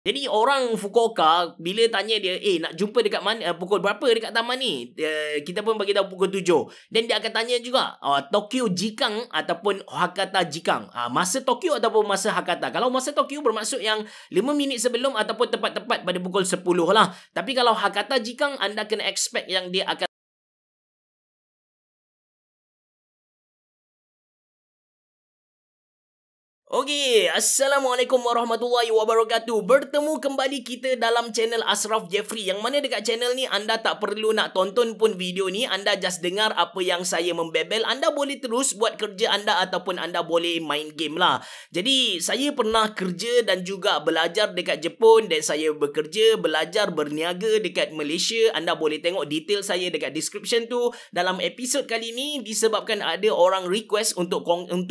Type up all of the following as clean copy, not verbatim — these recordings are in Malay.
Jadi orang Fukuoka bila tanya dia, nak jumpa dekat mana, pukul berapa dekat taman ni? Kita pun bagi tahu pukul 7. Dan dia akan tanya juga Tokyo Jikang ataupun Hakata Jikang. Masa Tokyo ataupun masa Hakata. Kalau masa Tokyo bermaksud yang 5 minit sebelum ataupun tepat-tepat pada pukul 10 lah. Tapi kalau Hakata Jikang, anda kena expect yang dia akan Okey, Assalamualaikum warahmatullahi wabarakatuh. Bertemu kembali kita dalam channel Ashraf Jeffrey. Yang mana dekat channel ni anda tak perlu nak tonton pun video ni, anda just dengar apa yang saya membebel. Anda boleh terus buat kerja anda ataupun anda boleh main game lah. Jadi, saya pernah kerja dan juga belajar dekat Jepun dan saya bekerja, belajar, berniaga dekat Malaysia. Anda boleh tengok detail saya dekat description tu. Dalam episod kali ni disebabkan ada orang request untuk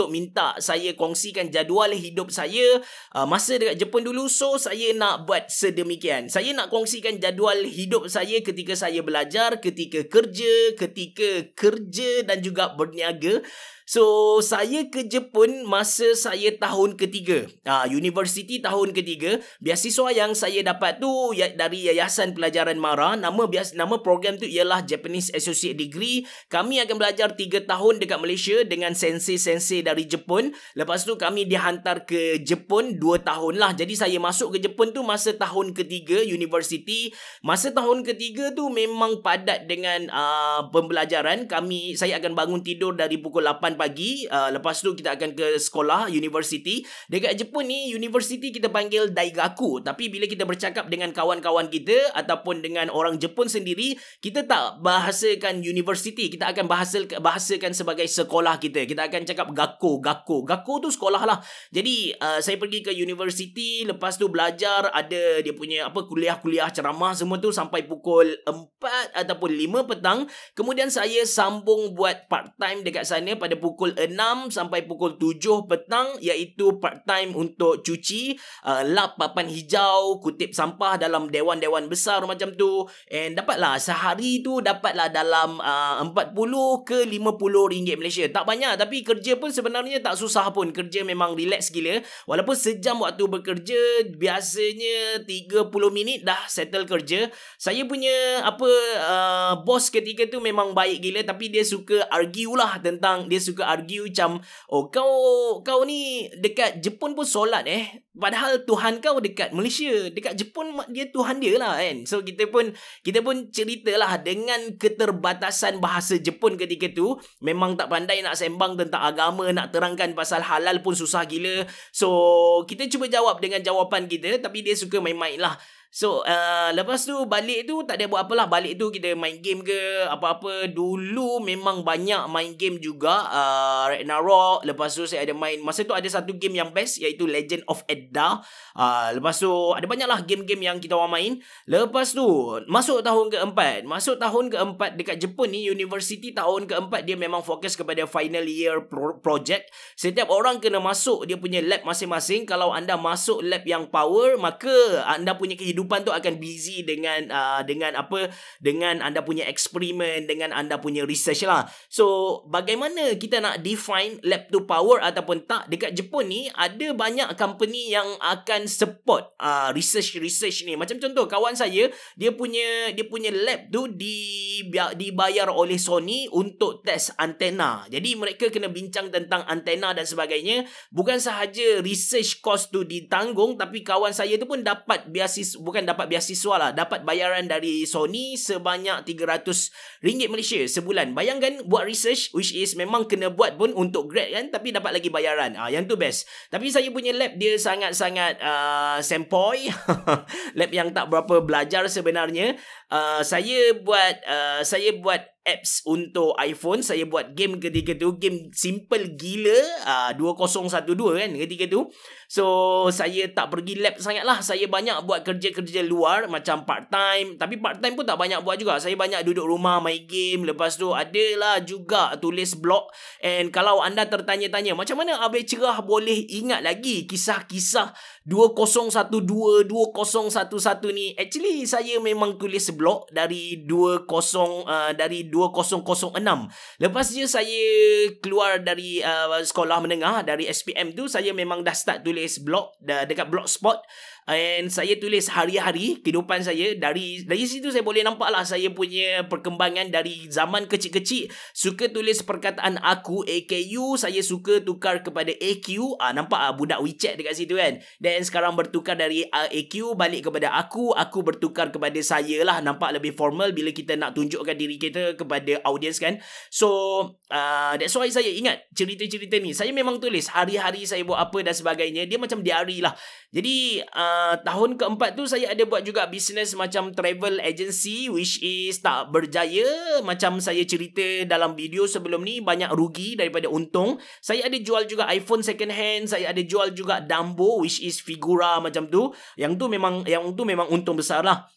minta saya kongsikan jadual hidup saya masa dekat Jepun dulu. So saya nak buat sedemikian. Saya nak kongsikan jadual hidup saya ketika saya belajar, ketika kerja dan juga berniaga. So, saya ke Jepun masa saya tahun ketiga. Universiti tahun ketiga. Beasiswa yang saya dapat tu dari Yayasan Pelajaran MARA. Nama program tu ialah Japanese Associate Degree. Kami akan belajar 3 tahun dekat Malaysia dengan sensei-sensei dari Jepun. Lepas tu kami dihantar ke Jepun 2 tahun lah. Jadi saya masuk ke Jepun tu masa tahun ketiga universiti. Masa tahun ketiga tu memang padat dengan pembelajaran. Saya akan bangun tidur dari pukul 8 pagi. Lepas tu kita akan ke sekolah universiti. Dekat Jepun ni universiti kita panggil daigaku. Tapi bila kita bercakap dengan kawan-kawan kita ataupun dengan orang Jepun sendiri, kita tak bahasakan universiti. Kita akan bahasakan sebagai sekolah kita. Kita akan cakap gakko. Gakko tu sekolah lah. Jadi saya pergi ke universiti, lepas tu belajar, ada dia punya kuliah-kuliah ceramah semua tu sampai pukul 4 ataupun 5 petang. Kemudian saya sambung buat part time dekat sana pada pukul 6 sampai pukul 7 petang, iaitu part time untuk cuci, lap papan hijau, kutip sampah dalam dewan-dewan besar macam tu. And dapatlah sehari tu dapatlah dalam 40 ke 50 ringgit Malaysia. Tak banyak, tapi kerja pun sebenarnya tak susah pun. Kerja memang relax gila. Walaupun sejam waktu bekerja, biasanya 30 minit dah settle kerja. Saya punya bos ketika tu memang baik gila, tapi dia suka argue lah macam, kau ni dekat Jepun pun solat padahal Tuhan kau dekat Malaysia, dekat Jepun dia Tuhan dia lah kan. So kita pun ceritalah dengan keterbatasan bahasa Jepun ketika tu. Memang tak pandai nak sembang tentang agama, nak terangkan pasal halal pun susah gila. So kita cuba jawab dengan jawapan kita, tapi dia suka main-main lah. So, lepas tu balik tu tak ada buat apalah. Balik tu kita main game ke apa-apa. Dulu memang banyak main game juga. Ragnarok. Lepas tu saya ada main. Masa tu ada satu game yang best, iaitu Legend of Edda. Lepas tu ada banyak lah game-game yang kita orang main. Lepas tu masuk tahun keempat dekat Jepun ni, universiti tahun keempat dia memang fokus kepada final year project. Setiap orang kena masuk dia punya lab masing-masing. Kalau anda masuk lab yang power, maka anda punya kehidupan tu akan busy dengan anda punya eksperimen, dengan anda punya research lah. So bagaimana kita nak define lab tu power ataupun tak? Dekat Jepun ni ada banyak company yang akan support research ni. Macam contoh kawan saya, dia punya lab tu dibayar oleh Sony untuk test antena. Jadi mereka kena bincang tentang antena dan sebagainya. Bukan sahaja research cost tu ditanggung, tapi kawan saya tu pun dapat dapat bayaran dari Sony sebanyak RM300 Malaysia sebulan. Bayangkan buat research, which is memang kena buat pun untuk grad kan, tapi dapat lagi bayaran. Yang tu best. Tapi saya punya lab dia sangat-sangat sempoi. Lab yang tak berapa belajar sebenarnya. Saya buat apps untuk iPhone. Saya buat game ketika tu. Game simple gila. 2012 kan ketika tu. So saya tak pergi lab sangat lah. Saya banyak buat kerja-kerja luar macam part time. Tapi part time pun tak banyak buat juga. Saya banyak duduk rumah main game. Lepas tu adalah juga tulis blog. And kalau anda tertanya-tanya macam mana Abai Cerah boleh ingat lagi kisah-kisah 2012, 2011 ni. Actually saya memang tulis blog dari 2006. Lepas je saya keluar dari sekolah menengah, dari SPM tu, saya memang dah start tulis blog dekat Blogspot. And saya tulis hari-hari kehidupan saya. Dari situ saya boleh nampak lah saya punya perkembangan dari zaman kecil-kecil. Suka tulis perkataan aku, AKU. Saya suka tukar kepada AQ. Nampak budak WeChat dekat situ kan. Dan sekarang bertukar dari AQ balik kepada aku. Aku bertukar kepada saya lah. Nampak lebih formal bila kita nak tunjukkan diri kita kepada audience kan. So that's why saya ingat cerita-cerita ni. Saya memang tulis hari-hari saya buat apa dan sebagainya. Dia macam diary lah. Jadi tahun keempat tu saya ada buat juga bisnes macam travel agency, which is tak berjaya. Macam saya cerita dalam video sebelum ni, banyak rugi daripada untung. Saya ada jual juga iPhone second hand. Saya ada jual juga Dumbo, which is figura macam tu. Yang tu memang untung besar lah.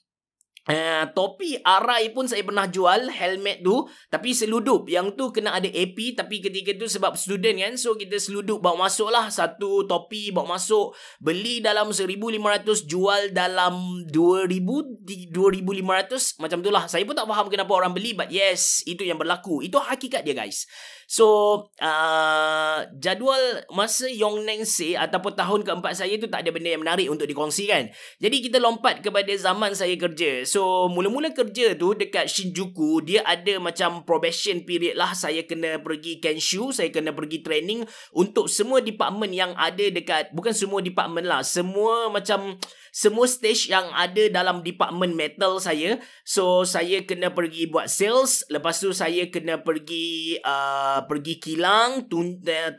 Topi Arai pun saya pernah jual, helmet tu, tapi seludup. Yang tu kena ada AP, tapi ketika tu sebab student kan, so kita seludup bawa masuk lah. Satu topi bawa masuk, beli dalam 1,500, jual dalam 2,500, macam tu lah. Saya pun tak faham kenapa orang beli, but yes, itu yang berlaku. Itu hakikat dia guys. So jadual masa Yongneng Say ataupun tahun keempat saya tu tak ada benda yang menarik untuk dikongsikan. Jadi kita lompat kepada zaman saya kerja. So mula-mula kerja tu dekat Shinjuku, dia ada macam probation period lah. Saya kena pergi Kenshu, saya kena pergi training untuk semua department yang ada dekat, bukan semua department lah, semua stage yang ada dalam department metal saya. So saya kena pergi buat sales, lepas tu saya kena pergi kilang,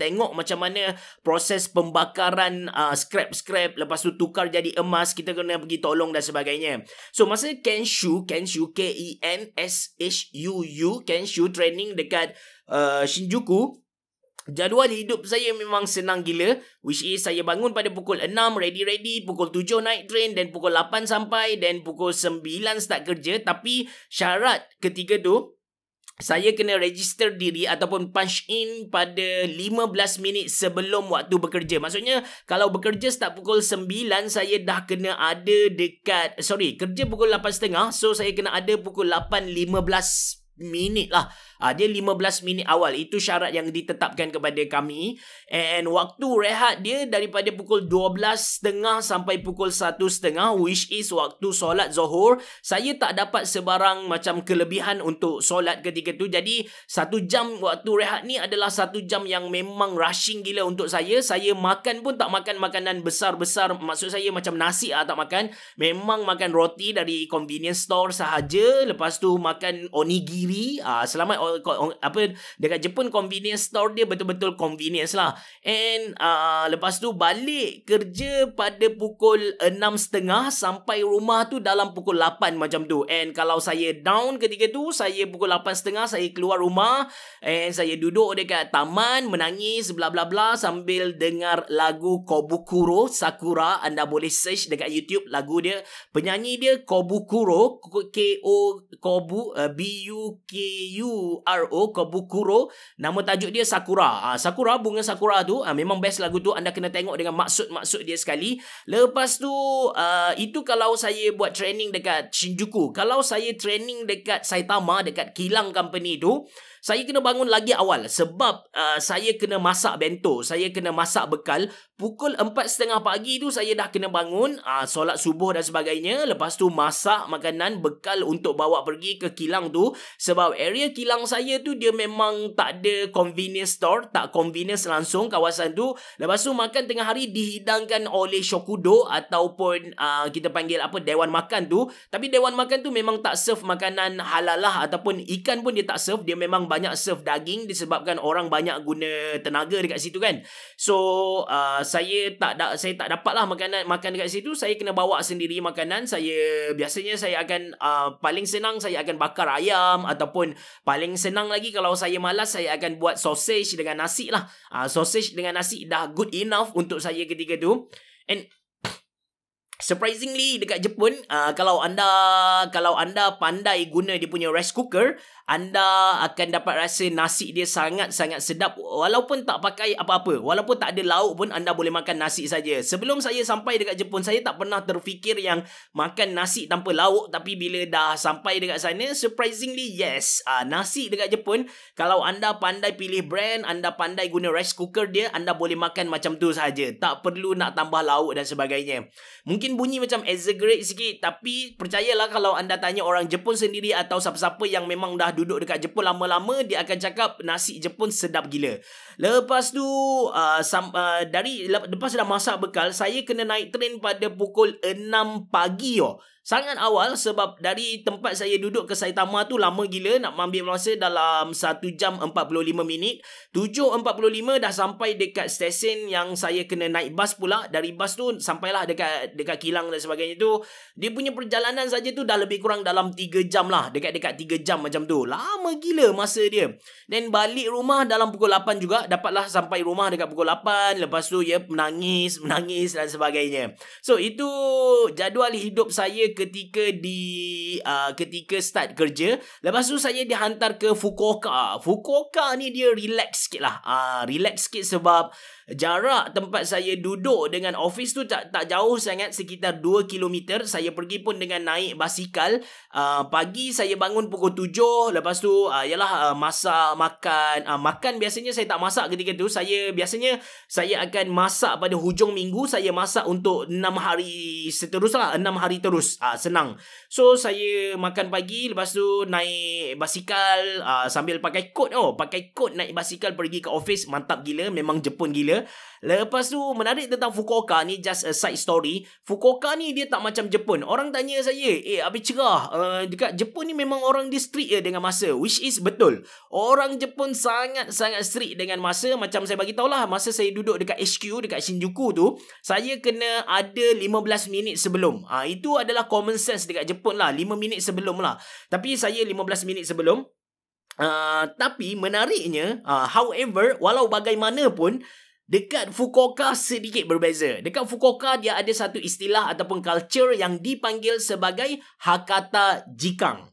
tengok macam mana proses pembakaran scrap, lepas tu tukar jadi emas, kita kena pergi tolong dan sebagainya. So masa Kenshu KENSHUU, Kenshu training dekat Shinjuku, jadual hidup saya memang senang gila, which is saya bangun pada pukul 6 ready, pukul 7 naik train, dan pukul 8 sampai, dan pukul 9 start kerja. Tapi syarat ketiga tu, saya kena register diri ataupun punch in pada 15 minit sebelum waktu bekerja. Maksudnya kalau bekerja start pukul 9, saya dah kena ada dekat, kerja pukul 8.30, so saya kena ada pukul 8.15 minit lah. Dia 15 minit awal. Itu syarat yang ditetapkan kepada kami. And waktu rehat dia daripada pukul 12.30 sampai pukul 1.30, which is waktu solat Zohor. Saya tak dapat sebarang macam kelebihan untuk solat ketika tu. Jadi 1 jam waktu rehat ni adalah 1 jam yang memang rushing gila untuk saya. Saya makan pun tak makan makanan besar-besar. Maksud saya macam nasi tak makan. Memang makan roti dari convenience store sahaja. Lepas tu makan onigiri. Selamat dekat Jepun convenience store dia betul-betul convenience lah. And lepas tu balik kerja pada pukul 6.30, sampai rumah tu dalam pukul 8 macam tu. And kalau saya down ketika tu, saya pukul 8.30 saya keluar rumah, and saya duduk dekat taman menangis bla bla bla sambil dengar lagu Kobukuro Sakura. Anda boleh search dekat YouTube lagu dia. Penyanyi dia Kobukuro, B-U-K-U-R-O, Kobukuro. Nama tajuk dia Sakura. Sakura, bunga sakura tu. Memang best lagu tu. Anda kena tengok dengan maksud-maksud dia sekali. Lepas tu, itu kalau saya buat training dekat Shinjuku. Kalau saya training dekat Saitama, dekat kilang company tu, saya kena bangun lagi awal sebab saya kena masak bento, saya kena masak bekal. Pukul 4.30 pagi tu saya dah kena bangun, solat subuh dan sebagainya. Lepas tu masak makanan bekal untuk bawa pergi ke kilang tu. Sebab area kilang saya tu dia memang tak ada convenience store, tak convenience langsung kawasan tu. Lepas tu makan tengah hari dihidangkan oleh Shokudo ataupun kita panggil dewan makan tu. Tapi dewan makan tu memang tak serve makanan halal lah, ataupun ikan pun dia tak serve. Dia memang banyak serve daging disebabkan orang banyak guna tenaga dekat situ kan. So saya tak dapat lah makan dekat situ. Saya kena bawa sendiri makanan. Biasanya saya akan paling senang saya akan bakar ayam, ataupun paling senang lagi kalau saya malas saya akan buat sausage dengan nasi lah. Sausage dengan nasi dah good enough untuk saya ketika tu. And surprisingly dekat Jepun, kalau anda pandai guna dia punya rice cooker, anda akan dapat rasa nasi dia sangat-sangat sedap. Walaupun tak pakai apa-apa, walaupun tak ada lauk pun, anda boleh makan nasi saja. Sebelum saya sampai dekat Jepun, saya tak pernah terfikir yang makan nasi tanpa lauk. Tapi bila dah sampai dekat sana, surprisingly yes, nasi dekat Jepun, kalau anda pandai pilih brand, anda pandai guna rice cooker dia, anda boleh makan macam tu saja. Tak perlu nak tambah lauk dan sebagainya. Mungkin Mungkin bunyi macam exaggerate sikit, tapi percayalah kalau anda tanya orang Jepun sendiri atau siapa-siapa yang memang dah duduk dekat Jepun lama-lama, dia akan cakap nasi Jepun sedap gila. Lepas tu lepas dah masak bekal, saya kena naik train pada pukul 6 pagi sangat awal, sebab dari tempat saya duduk ke Saitama tu lama gila, nak ambil masa dalam 1 jam 45 minit. 7.45 dah sampai dekat stesen yang saya kena naik bas pula. Dari bas tu sampailah dekat kilang dan sebagainya tu. Dia punya perjalanan saja tu dah lebih kurang dalam 3 jam lah, dekat 3 jam macam tu. Lama gila masa dia. Dan balik rumah dalam pukul 8 juga, dapatlah sampai rumah dekat pukul 8. Lepas tu menangis dan sebagainya. So itu jadual hidup saya ketika start kerja. Lepas tu saya dihantar ke Fukuoka. Fukuoka ni dia relax sikit lah. Relax sikit sebab jarak tempat saya duduk dengan office tu tak jauh sangat, sekitar 2 km. Saya pergi pun dengan naik basikal. Pagi saya bangun pukul 7. Lepas tu masak, makan biasanya saya tak masak ketika tu. Biasanya saya akan masak pada hujung minggu. Saya masak untuk 6 hari seteruslah, 6 hari terus. Senang. So saya makan pagi, lepas tu naik basikal sambil pakai kot. Pakai kot naik basikal pergi ke office. Mantap gila, memang Jepun gila. Lepas tu menarik tentang Fukuoka ni, just a side story. Fukuoka ni dia tak macam Jepun. Orang tanya saya, habis cerah, dekat Jepun ni memang orang dia strict dengan masa. Which is betul. Orang Jepun sangat-sangat strict dengan masa. Macam saya bagi tahu lah, masa saya duduk dekat HQ, dekat Shinjuku tu, saya kena ada 15 minit sebelum. Itu adalah common sense dekat Jepun lah, 5 minit sebelum lah. Tapi saya 15 minit sebelum. Tapi menariknya, however, walau bagaimanapun, dekat Fukuoka sedikit berbeza. Dekat Fukuoka dia ada satu istilah ataupun culture yang dipanggil sebagai Hakata Jikang.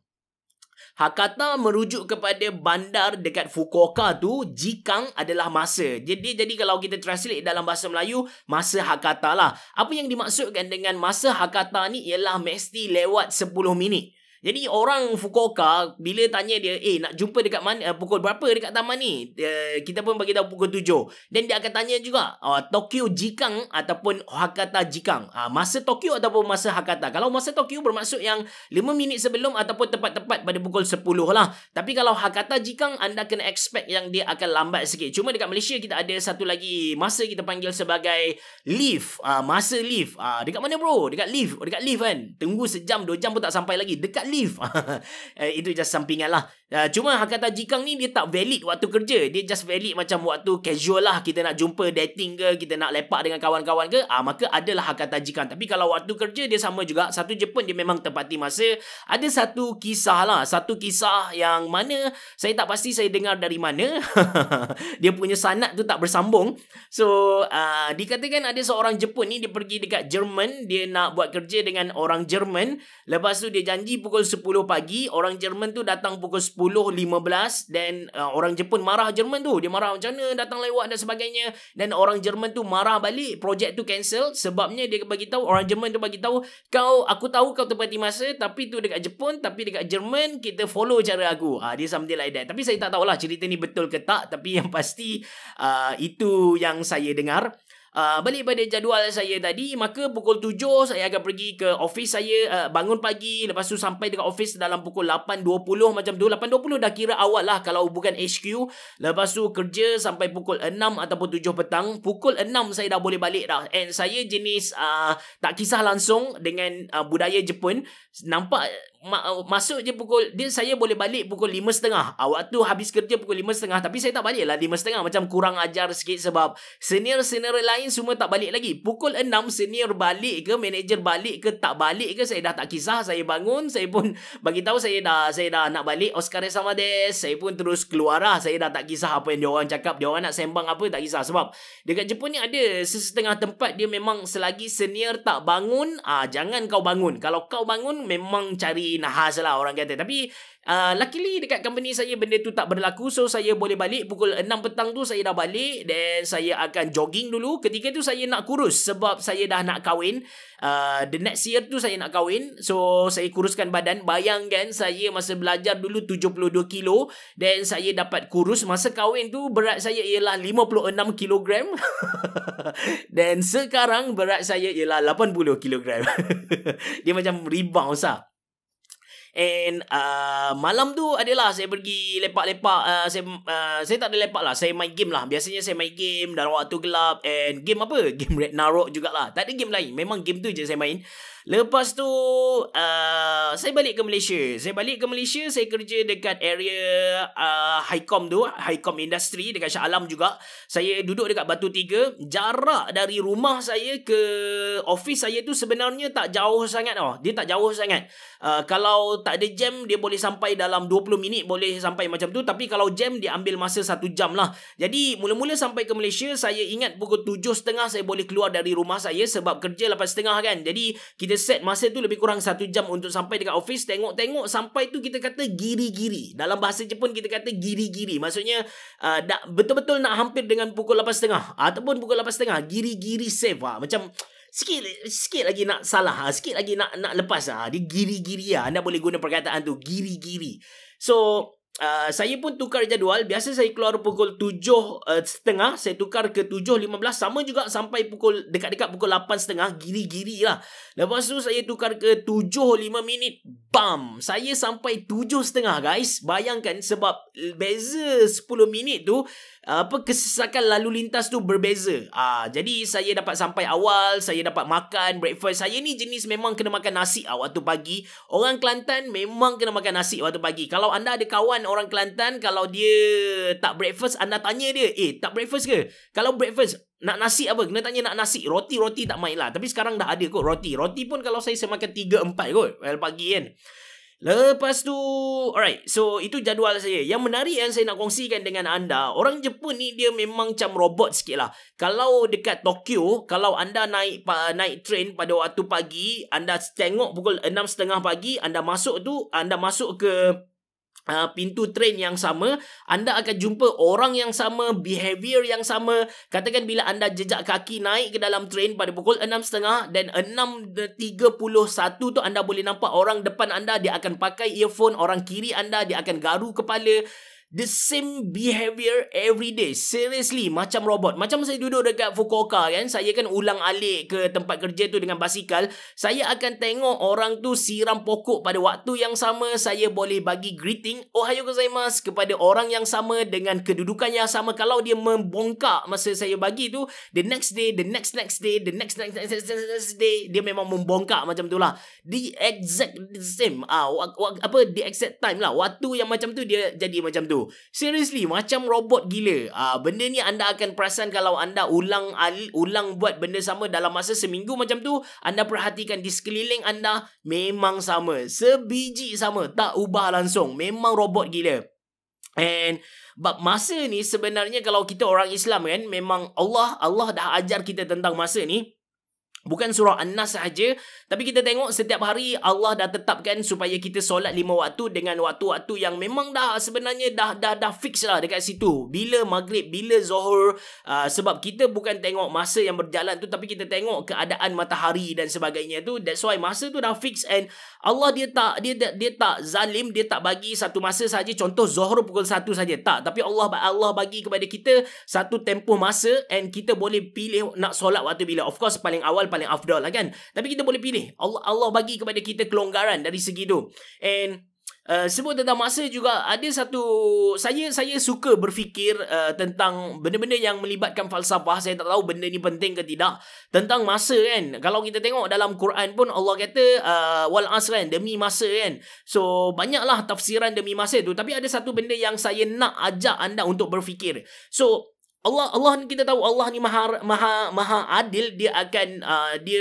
Hakata merujuk kepada bandar dekat Fukuoka tu. Jikang adalah masa. Jadi kalau kita translate dalam bahasa Melayu, masa Hakata lah. Apa yang dimaksudkan dengan masa Hakata ni ialah mesti lewat 10 minit. Jadi orang Fukuoka bila tanya dia, nak jumpa dekat mana, pukul berapa dekat taman ni? Kita pun bagi tahu pukul 7. Dan dia akan tanya juga, Tokyo Jikang ataupun Hakata Jikang. Masa Tokyo ataupun masa Hakata. Kalau masa Tokyo bermaksud yang 5 minit sebelum ataupun tepat-tepat pada pukul 10 lah. Tapi kalau Hakata Jikang, anda kena expect yang dia akan lambat sikit. Cuma dekat Malaysia kita ada satu lagi masa kita panggil sebagai lift. Masa lift. Dekat mana bro? Dekat lift kan. Tunggu sejam 2 jam pun tak sampai lagi. Dekat lift. Itu just sampingan lah. Cuma Hakata Jikang ni dia tak valid waktu kerja. Dia just valid macam waktu casual lah. Kita nak jumpa dating ke, kita nak lepak dengan kawan-kawan ke, maka adalah Hakata Jikang. Tapi kalau waktu kerja dia sama juga. Satu Jepun dia memang tepati masa. Ada satu kisah lah. Satu kisah yang mana saya tak pasti saya dengar dari mana. Dia punya sanad tu tak bersambung. So dikatakan ada seorang Jepun ni, dia pergi dekat Jerman. Dia nak buat kerja dengan orang Jerman. Lepas tu dia janji pukul 10 pagi. Orang Jerman tu datang pukul 10.15. Dan orang Jepun marah Jerman tu. Dia marah macam mana datang lewat dan sebagainya. Dan orang Jerman tu marah balik. Projek tu cancel. Sebabnya dia bagi tahu, orang Jerman tu bagi tahu, aku tahu kau tepati masa, tapi tu dekat Jepun, tapi dekat Jerman kita follow cara aku. Dia something like that. Tapi saya tak tahulah cerita ni betul ke tak. Tapi yang pasti itu yang saya dengar. Balik pada jadual saya tadi, maka pukul 7 saya akan pergi ke office saya, bangun pagi, lepas tu sampai dekat office dalam pukul 8.20 macam tu. 8.20 dah kira awal lah kalau bukan HQ. Lepas tu kerja sampai pukul 6 ataupun 7 petang. Pukul 6 saya dah boleh balik dah. And saya jenis tak kisah langsung dengan budaya Jepun. Nampak masuk je saya boleh balik pukul 5.30. Waktu habis kerja pukul 5.30. Tapi saya tak balik lah 5.30. Macam kurang ajar sikit sebab senior-senior lain semua tak balik lagi. Pukul 6 senior balik ke, manager balik ke, tak balik ke, saya dah tak kisah. Saya bangun, saya pun bagi tahu saya dah nak balik. Oskare sama des. Saya pun terus keluar lah. Saya dah tak kisah apa yang dia orang cakap. Dia orang nak sembang apa, tak kisah. Sebab dekat Jepun ni ada sesetengah tempat dia memang selagi senior tak bangun, jangan kau bangun. Kalau kau bangun memang cari nahas lah orang kata. Tapi luckily dekat company saya benda tu tak berlaku. So saya boleh balik pukul 6 petang tu. Saya dah balik. Dan saya akan jogging dulu. Ketika ketika tu saya nak kurus sebab saya dah nak kahwin. The next year tu saya nak kahwin. So saya kuruskan badan. Bayangkan saya masa belajar dulu 72 kilo. Dan saya dapat kurus. Masa kahwin tu berat saya ialah 56 kilogram. Dan sekarang berat saya ialah 80 kilogram. Dia macam rebound sah. And malam tu adalah saya pergi lepak-lepak. Saya tak ada lepak lah. Saya main game lah. Biasanya saya main game dalam waktu gelap. And game apa? Game Ragnarok jugalah. Tak ada game lain. Memang game tu je saya main. Lepas tu saya balik ke Malaysia. Saya kerja dekat area Highcom tu, Highcom Industry dekat Shah Alam juga. Saya duduk dekat Batu Tiga. Jarak dari rumah saya ke office saya tu sebenarnya tak jauh sangat tau. Dia tak jauh sangat. Kalau tak ada jam dia boleh sampai dalam 20 minit boleh sampai macam tu. Tapi kalau jam dia ambil masa 1 jam lah. Jadi mula-mula sampai ke Malaysia saya ingat pukul 7.30 saya boleh keluar dari rumah saya sebab kerja 8.30 kan. Jadi kita set masa tu lebih kurang 1 jam untuk sampai dekat office. Tengok-tengok sampai tu kita kata giri-giri. Dalam bahasa Jepun kita kata giri-giri. Maksudnya betul-betul nak hampir dengan pukul 8.30 ataupun pukul 8.30. Giri-giri save lah. Macam sikit lagi nak salah. Sikit lagi nak lepas. Dia giri-giri lah. Anda boleh guna perkataan tu. Giri-giri. So saya pun tukar jadual. Biasa saya keluar pukul 7.30. Saya tukar ke 7.15. Sama juga sampai dekat-dekat pukul 8.30. Giri-giri lah. Lepas tu saya tukar ke 7.05. Bam! Saya sampai 7.30 guys. Bayangkan sebab beza 10 minit tu kesesakan lalu lintas tu berbeza. Jadi saya dapat sampai awal. Saya dapat makan breakfast. Saya ni jenis memang kena makan nasi waktu pagi. Orang Kelantan memang kena makan nasi waktu pagi. Kalau anda ada kawan orang Kelantan, kalau dia tak breakfast, anda tanya dia, tak breakfast ke? Kalau breakfast, nak nasi apa? Kena tanya nak nasi. Roti tak main lah. Tapi sekarang dah ada kot roti. Roti pun kalau saya makan 3-4 kot pagi kan. Lepas tu, alright, so itu jadual saya. Yang menarik yang saya nak kongsikan dengan anda, orang Jepun ni dia memang macam robot sikit lah. Kalau dekat Tokyo, kalau anda naik train pada waktu pagi, anda tengok pukul 6.30 pagi, anda masuk ke pintu train yang sama, anda akan jumpa orang yang sama, behavior yang sama. Katakan bila anda jejak kaki naik ke dalam train pada pukul 6.30 dan 6.31 tu anda boleh nampak orang depan anda dia akan pakai earphone, orang kiri anda dia akan garu kepala. The same behavior every day. Seriously, macam robot. Macam saya duduk dekat Fukuoka kan, saya kan ulang alik ke tempat kerja tu dengan basikal. Saya akan tengok orang tu siram pokok pada waktu yang sama. Saya boleh bagi greeting Ohayo gozaimasu kepada orang yang sama dengan kedudukan yang sama. Kalau dia membongkak masa saya bagi tu, the next day, the next day, the next day, dia memang membongkak macam tu lah. The exact same. The exact time lah. Waktu yang macam tu dia jadi macam tu. Seriously, macam robot gila. Benda ni anda akan perasan kalau anda ulang buat benda sama dalam masa seminggu macam tu. Anda perhatikan di sekeliling anda memang sama. Sebiji sama. Tak ubah langsung. Memang robot gila. And bab masa ni sebenarnya kalau kita orang Islam kan, memang Allah dah ajar kita tentang masa ni. Bukan surah An-Nas sahaja, tapi kita tengok setiap hari Allah dah tetapkan supaya kita solat 5 waktu dengan waktu-waktu yang memang dah sebenarnya dah fix lah dekat situ. Bila maghrib, bila zuhur, sebab kita bukan tengok masa yang berjalan tu, tapi kita tengok keadaan matahari dan sebagainya tu. That's why masa tu dah fix, and Allah dia tak zalim, dia tak bagi satu masa saja. Contoh zuhur pukul 1 saja, tak. Tapi Allah bagi kepada kita satu tempoh masa, and kita boleh pilih nak solat waktu bila. Of course paling awal paling afdal lah kan. Tapi kita boleh pilih. Allah bagi kepada kita kelonggaran dari segi tu. And sebut tentang masa juga, ada satu, saya suka berfikir tentang benda-benda yang melibatkan falsafah. Saya tak tahu benda ni penting ke tidak. Tentang masa kan, kalau kita tengok dalam Quran pun Allah kata wal asr kan, demi masa kan. So banyaklah tafsiran demi masa tu. Tapi ada satu benda yang saya nak ajak anda untuk berfikir. So Allah ni kita tahu Allah ni maha adil. Dia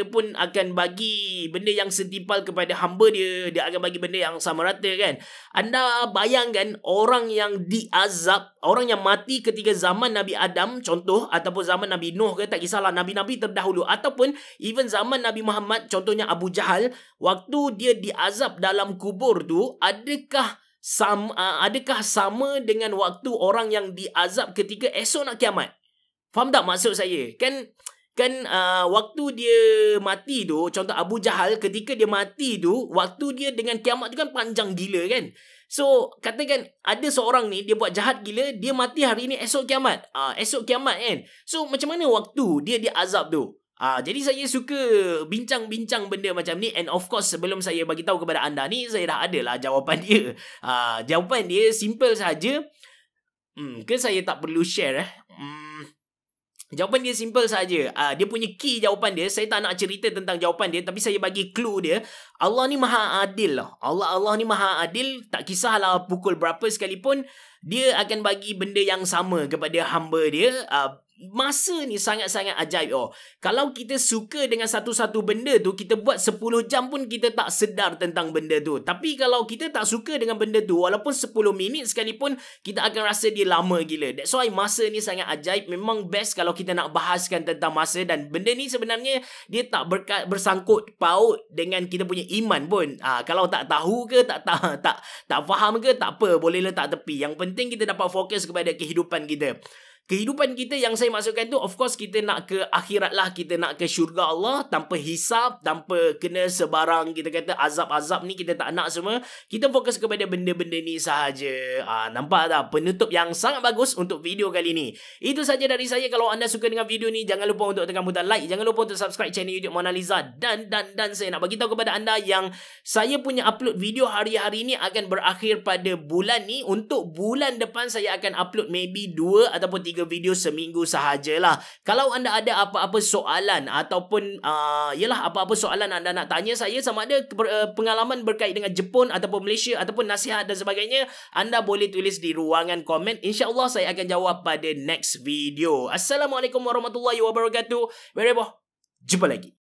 pun akan bagi benda yang setimpal kepada hamba dia. Dia akan bagi benda yang sama rata kan. Anda bayangkan orang yang diazab, orang yang mati ketika zaman Nabi Adam contoh, ataupun zaman Nabi Nuh ke, tak kisahlah, nabi-nabi terdahulu, ataupun even zaman Nabi Muhammad, contohnya Abu Jahal, waktu dia diazab dalam kubur tu, adakah sama dengan waktu orang yang diazab ketika esok nak kiamat? Faham tak maksud saya? Kan Kan waktu dia mati tu, contoh Abu Jahal ketika dia mati tu, waktu dia dengan kiamat tu kan panjang gila kan. So katakan ada seorang ni dia buat jahat gila, dia mati hari ni, esok kiamat. Esok kiamat kan. So macam mana waktu dia azab tu? Jadi saya suka bincang-bincang benda macam ni. And of course sebelum saya bagi tahu kepada anda ni, saya dah ada lah jawapan dia. Jawapan dia simple saja. Ke saya tak perlu share jawapan dia simple saja. Dia punya key jawapan dia, saya tak nak cerita tentang jawapan dia, tapi saya bagi clue dia. Allah ni maha adil lah. Allah ni maha adil. Tak kisahlah pukul berapa sekalipun, dia akan bagi benda yang sama kepada hamba dia. Masa ni sangat-sangat ajaib. Kalau kita suka dengan satu-satu benda tu, kita buat 10 jam pun kita tak sedar tentang benda tu. Tapi kalau kita tak suka dengan benda tu, walaupun 10 minit sekalipun, kita akan rasa dia lama gila. That's why masa ni sangat ajaib. Memang best kalau kita nak bahaskan tentang masa. Dan benda ni sebenarnya dia tak bersangkut paut dengan kita punya iman pun. Kalau tak tahu ke, tak faham ke, tak apa, boleh letak tepi. Yang penting kita dapat fokus kepada kehidupan kita. Kehidupan kita yang saya maksudkan tu, of course kita nak ke akhirat lah, kita nak ke syurga Allah tanpa hisap, tanpa kena sebarang kita kata azab-azab ni, kita tak nak semua. Kita fokus kepada benda-benda ni sahaja. Nampak tak penutup yang sangat bagus untuk video kali ni. Itu saja dari saya. Kalau anda suka dengan video ni, jangan lupa untuk tekan butang like, jangan lupa untuk subscribe channel YouTube Mona Lisa, dan saya nak bagi tahu kepada anda yang saya punya upload video hari-hari ni akan berakhir pada bulan ni. Untuk bulan depan saya akan upload maybe 2 ataupun 3 video seminggu sahajalah. Kalau anda ada apa-apa soalan ataupun apa-apa soalan anda nak tanya saya, sama ada pengalaman berkait dengan Jepun ataupun Malaysia ataupun nasihat dan sebagainya, anda boleh tulis di ruangan komen. InsyaAllah saya akan jawab pada next video. Assalamualaikum warahmatullahi wabarakatuh. Jumpa lagi.